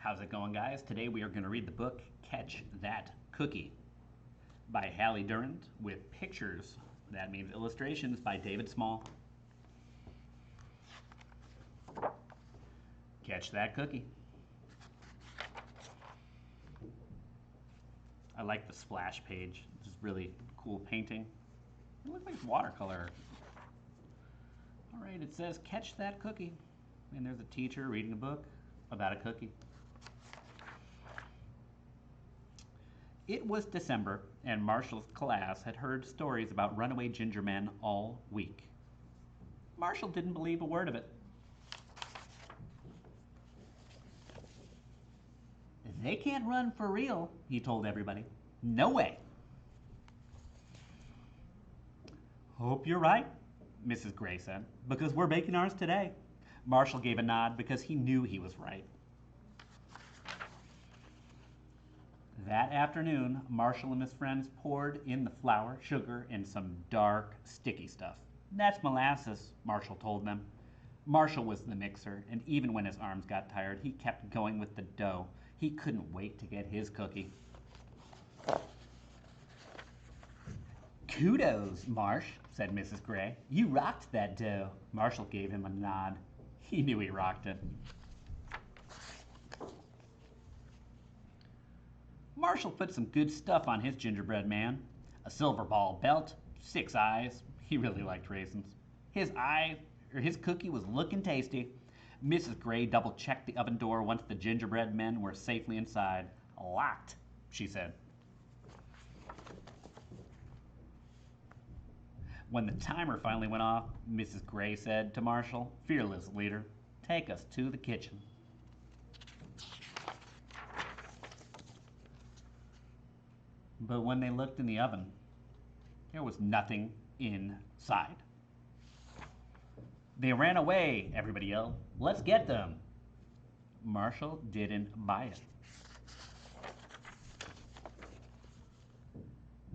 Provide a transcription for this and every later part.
How's it going, guys? Today we are going to read the book Catch That Cookie by Hallie Durant with pictures, that means illustrations, by David Small. Catch that cookie. I like the splash page. This is really cool painting. It looks like it's watercolor. All right, it says catch that cookie. And there's a teacher reading a book about a cookie. It was December, and Marshall's class had heard stories about runaway ginger men all week. Marshall didn't believe a word of it. They can't run for real, he told everybody. No way. Hope you're right, Mrs. Gray said, because we're making ours today. Marshall gave a nod because he knew he was right. That afternoon, Marshall and his friends poured in the flour, sugar, and some dark, sticky stuff. That's molasses, Marshall told them. Marshall was the mixer, and even when his arms got tired, he kept going with the dough. He couldn't wait to get his cookie. Kudos, Marsh, said Mrs. Gray. You rocked that dough. Marshall gave him a nod. He knew he rocked it. Marshall put some good stuff on his gingerbread man. A silver ball belt, 6 eyes. He really liked raisins. His cookie was looking tasty. Mrs. Gray double-checked the oven door once the gingerbread men were safely inside. Locked, she said. When the timer finally went off, Mrs. Gray said to Marshall, fearless leader, take us to the kitchen. But when they looked in the oven, there was nothing inside. They ran away, everybody yelled. Let's get them. Marshall didn't buy it.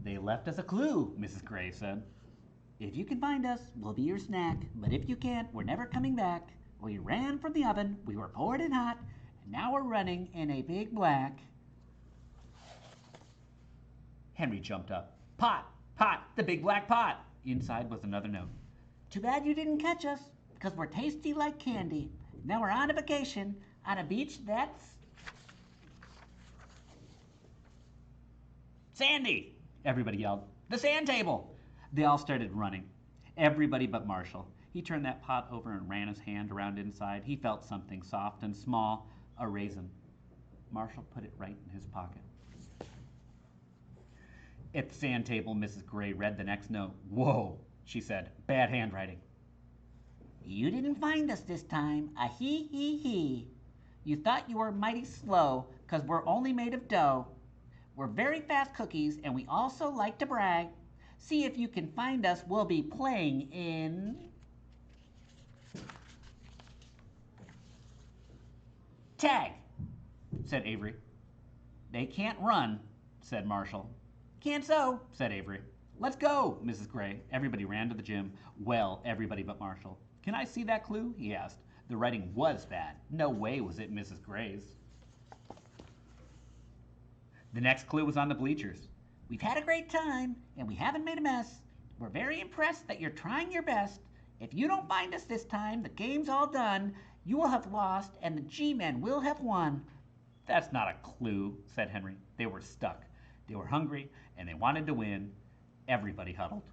They left us a clue, Mrs. Gray said. If you can find us, we'll be your snack, but if you can't, we're never coming back. We ran from the oven, we were bored and hot, and now we're running in a big black. Henry jumped up. Pot, the big black pot. Inside was another note. Too bad you didn't catch us, because we're tasty like candy. Now we're on a vacation, on a beach that's sandy, everybody yelled. The sand table. They all started running. Everybody but Marshall. He turned that pot over and ran his hand around inside. He felt something soft and small, a raisin. Marshall put it right in his pocket. At the sand table, Mrs. Gray read the next note. Whoa, she said. Bad handwriting. You didn't find us this time. A he. You thought you were mighty slow, 'cause we're only made of dough. We're very fast cookies, and we also like to brag. See if you can find us. We'll be playing in tag, said Avery. They can't run, said Marshall. Can't so, said Avery. Let's go, Mrs. Gray. Everybody ran to the gym. Well, everybody but Marshall. Can I see that clue? He asked. The writing was bad. No way was it Mrs. Gray's. The next clue was on the bleachers. We've had a great time, and we haven't made a mess. We're very impressed that you're trying your best. If you don't find us this time, the game's all done. You will have lost, and the G-Men will have won. That's not a clue, said Henry. They were stuck. They were hungry, and they wanted to win. Everybody huddled.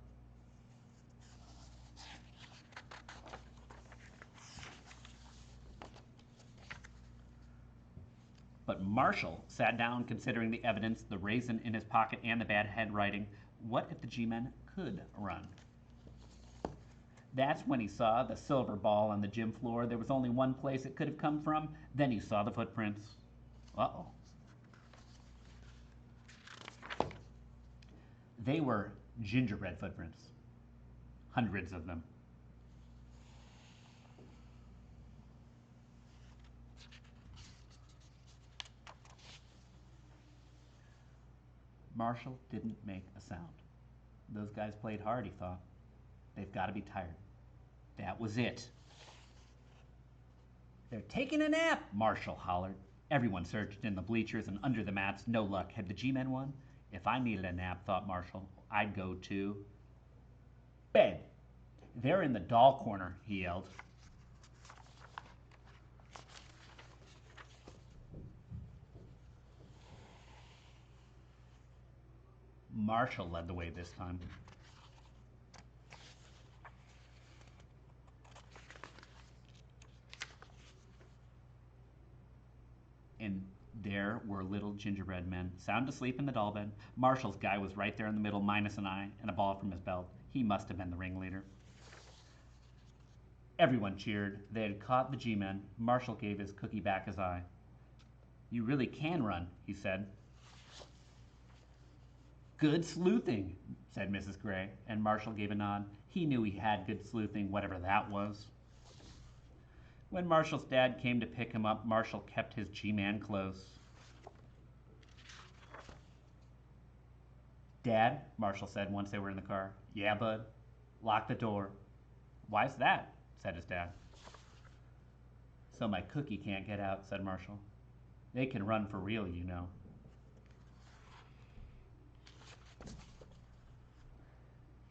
But Marshall sat down considering the evidence, the raisin in his pocket, and the bad handwriting. What if the G-Men could run? That's when he saw the silver ball on the gym floor. There was only one place it could have come from. Then he saw the footprints. Uh-oh. They were gingerbread footprints. Hundreds of them. Marshall didn't make a sound. Those guys played hard, he thought. They've got to be tired. That was it. They're taking a nap, Marshall hollered. Everyone searched in the bleachers and under the mats. No luck. Had the G-Men won? If I needed a nap, thought Marshall, I'd go to bed. They're in the doll corner, he yelled. Marshall led the way this time. And there were little gingerbread men, sound asleep in the doll bed. Marshall's guy was right there in the middle, minus an eye and a ball from his belt. He must have been the ringleader. Everyone cheered. They had caught the G-men. Marshall gave his cookie back his eye. You really can run, he said. Good sleuthing, said Mrs. Gray, and Marshall gave a nod. He knew he had good sleuthing, whatever that was. When Marshall's dad came to pick him up, Marshall kept his G-man close. Dad, Marshall said once they were in the car. Yeah, bud. Lock the door. Why's that? Said his dad. So my cookie can't get out, said Marshall. They can run for real, you know.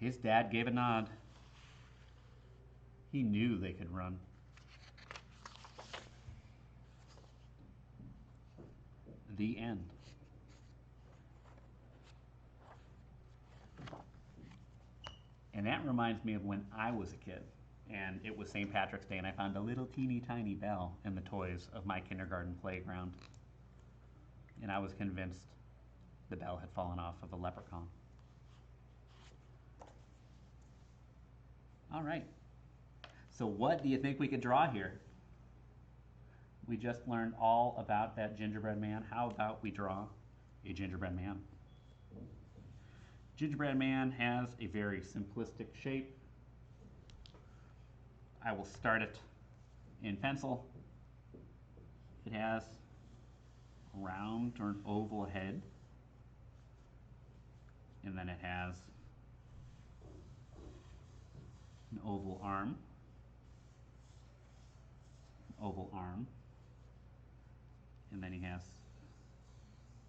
His dad gave a nod. He knew they could run. The end. And that reminds me of when I was a kid, and it was St. Patrick's Day, and I found a little teeny tiny bell in the toys of my kindergarten playground. And I was convinced the bell had fallen off of a leprechaun. All right. So what do you think we could draw here? We just learned all about that gingerbread man. How about we draw a gingerbread man? Gingerbread man has a very simplistic shape. I will start it in pencil. It has a round or an oval head, and then it has an oval arm, and then he has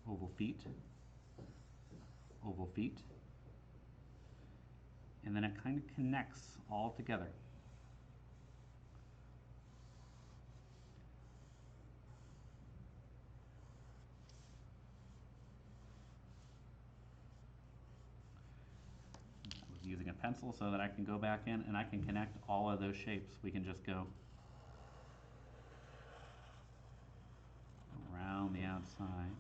oval feet, and then it kind of connects all together. I was using a pencil so that I can go back in and I can connect all of those shapes. We can just go around the outside.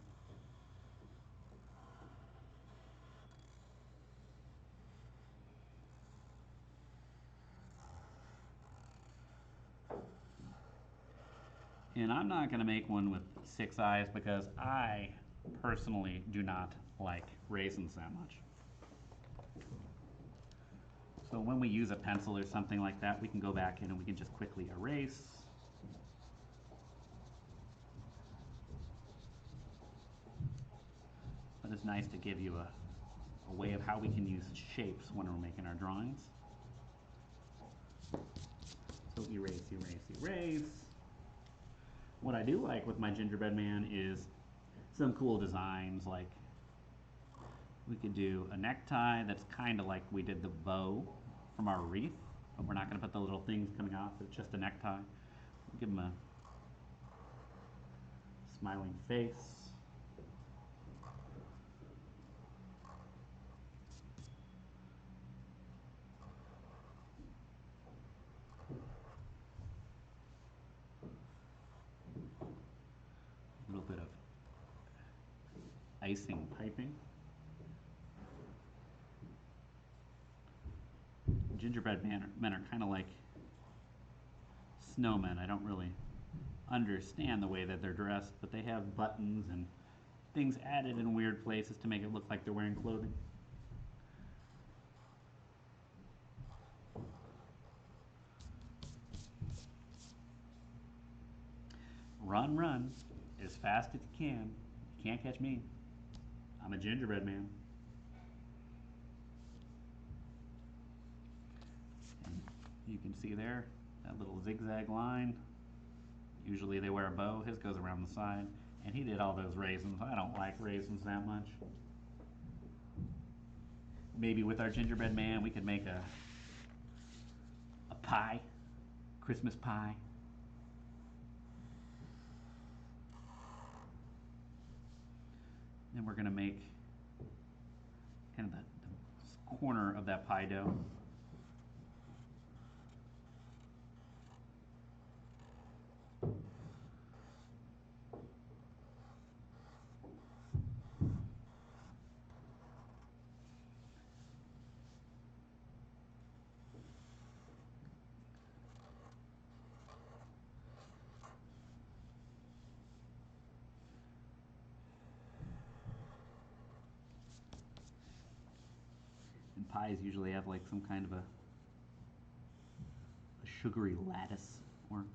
And I'm not going to make one with 6 eyes because I personally do not like raisins that much. So when we use a pencil or something like that, we can go back in and we can just quickly erase. But it's nice to give you a way of how we can use shapes when we're making our drawings. So erase, erase, erase. What I do like with my gingerbread man is some cool designs, like we could do a necktie that's kind of like we did the bow from our wreath, but we're not going to put the little things coming off. It's just a necktie. Give him a smiling face. A little bit of icing piping. Gingerbread men are kind of like snowmen. I don't really understand the way that they're dressed, but they have buttons and things added in weird places to make it look like they're wearing clothing. Run, run, as fast as you can. You can't catch me. I'm a gingerbread man. And you can see there that little zigzag line. Usually they wear a bow. His goes around the side. And he did all those raisins. I don't like raisins that much. Maybe with our gingerbread man, we could make a pie, Christmas pie. Then we're going to make kind of the corner of that pie dough. And pies usually have like some kind of a sugary lattice work.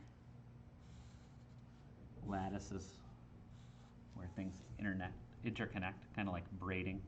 Lattice is where things interconnect, kind of like braiding.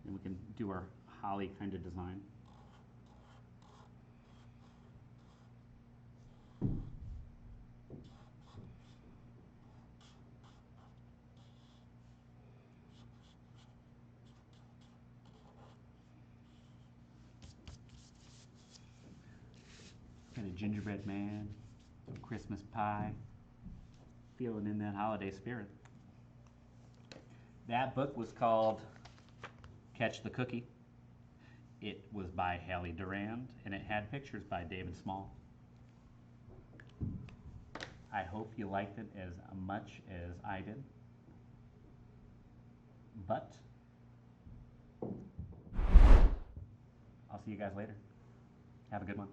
And we can do our holly kind of design. Got a gingerbread man, some Christmas pie, feeling in that holiday spirit. That book was called Catch the Cookie. It was by Hallie Durand, and it had pictures by David Small. I hope you liked it as much as I did. But I'll see you guys later. Have a good one.